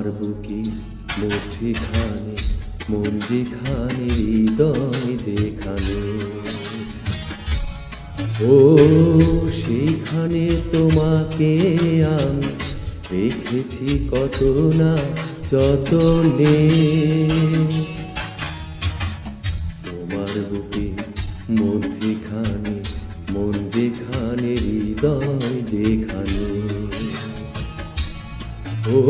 তোমার বুকে মধ্যখানে মন যেখানে হৃদয় যেখানে, ও সেইখানে তোমাকে আমি রেখেছি কত না যতনে। তোমার বুকে মধ্যখানে মন যেখানে হৃদয় যেখানে, ও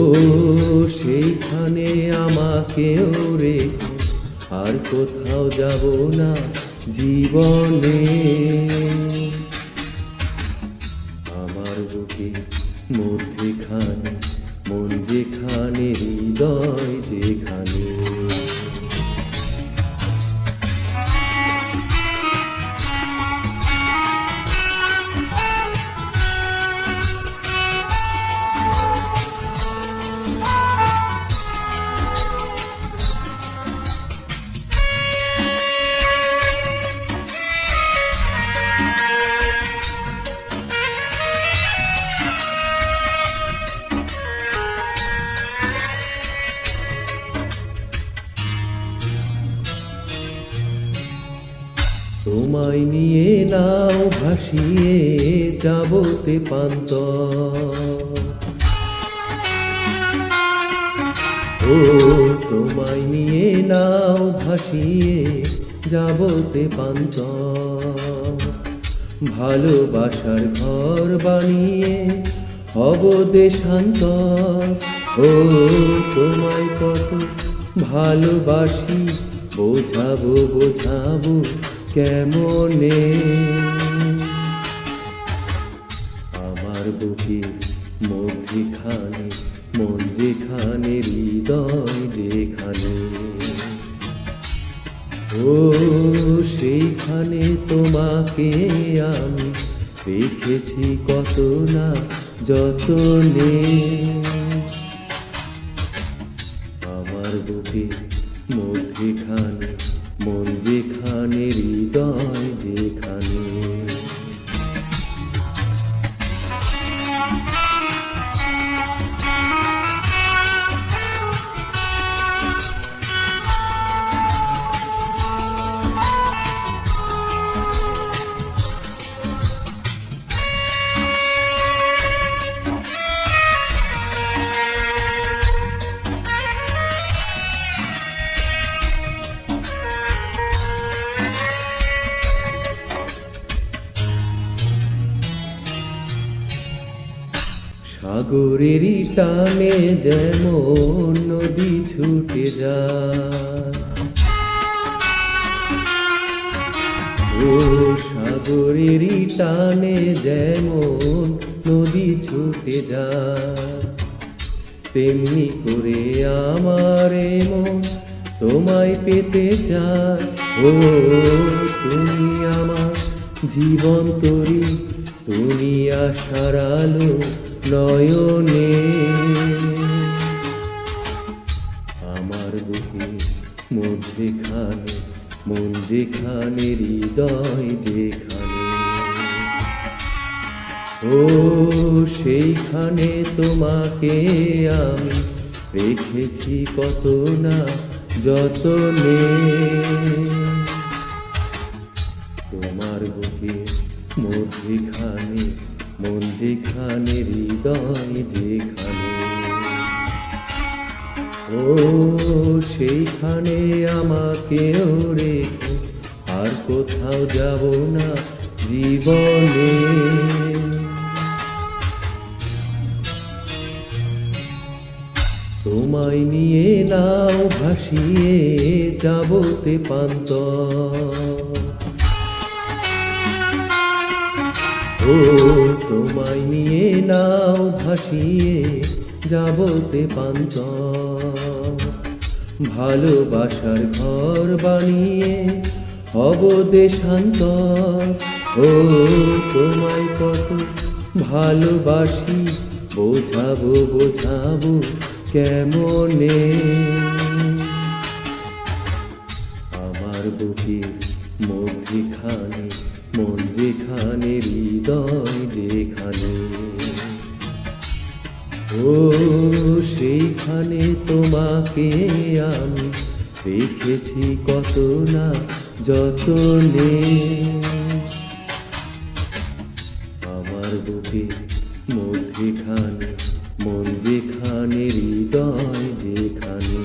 সেইখানে আমাকেও রেখে আর কোথাও যাব না জীবনে। আমার বুকে মধ্যখানে মন যেখানে হৃদয় যেখানে। তোমায় নিয়ে নাও ভাসিয়ে যাবতে পান্তর, ও তোমায় নিয়ে নাও ভাসিয়ে যাবতে পান্তর। ভালোবাসার ঘর বানিয়ে হব দেশান্তর, ও তোমায় কত ভালোবাসি বোঝাবো বোঝাবো কেমনে। আমার বুকের মধ্যখানে মন যেখানে হৃদয় যেখানে, ও সেইখানে তোমাকে আমি রেখেছি কত না যতনে। আমার বুকের মধ্যখানে মন যেখানে হৃদয় যেখানে। সাগরেরই টানে যেমন নদী ছুটে যায়, ও সাগরেরই টানে যেমন নদী ছুটে যায়, তেমনি করে আমার মন তোমায় পেতে চায়। ও তুমি আমার জীবন তরি, তুমি আশার আলো নয়নে। আমার বুকে মধ্যখানে মন যেখানে হৃদয় যেখানে, ও সেইখানে তোমাকে আমি রেখেছি কত না যতনে। তোমার বুকে মধ্যখানে মন যেখানে হৃদয় যেখানে, ও সেইখানে আমাকেও রেখে আর কোথাও যাব না জীবনে। তোমায় নিয়ে নাও ভাসিয়ে যাবতে পান্তর, ও তোমায় নিয়ে নাও ভাসিয়ে যাবতে পান্তর। ভালোবাসার ঘর বানিয়ে হব দেশান্তর, ও তোমায় কত ভালোবাসি বোঝাবো বোঝাবো কেমনে। আমার বুকের মধ্যখানে মন যেখানে হৃদয় যেখানে, ও সেইখানে তোমাকে আমি রেখেছি কত না যতনে, আমার বুকের মধ্যেখানে মন যেখানে, হৃদয় যেখানে।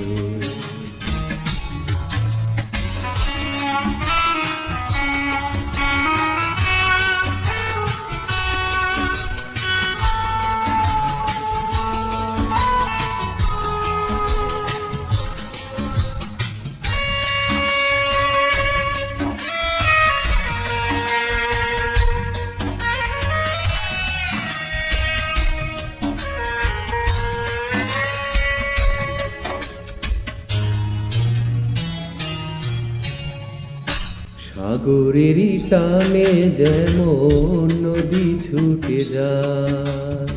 সাগরেরই টানে যেমন নদী ছুটে যায়,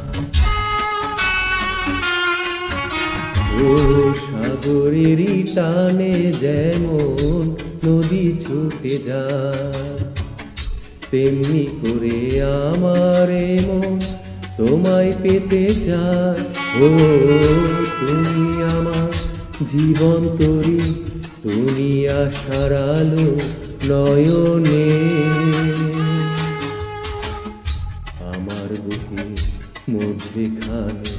ও সাগরেরই টানে যেমন নদী ছুটে যায়, তেমনি করে আমার মন তোমায় পেতে চায়। ও তুমি আমার জীবন তরি, তুমি আশার আলো নয়নে, আমার বুকের মধ্যেখানে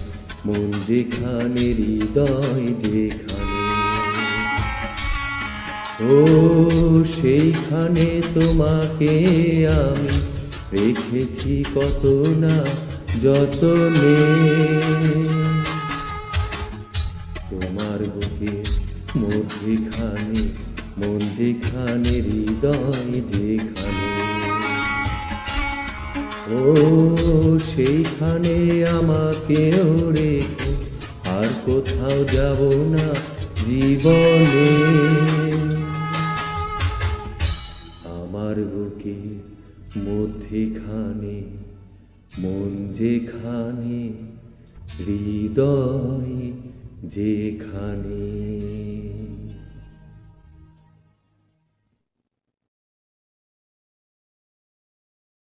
মন যেখানে, হৃদয় যেখানে। ও সেইখানে তোমাকে আমি রেখেছি কত না যতনে, তোমার বুকের মধ্যেখানে মন যেখানে, হৃদয় যেখানে। ও সেইখানে আমাকেও রেখে আর কোথাও যাব না জীবনে, আমার বুকের মধ্যেখানে মন যেখানে, হৃদয় যেখানে।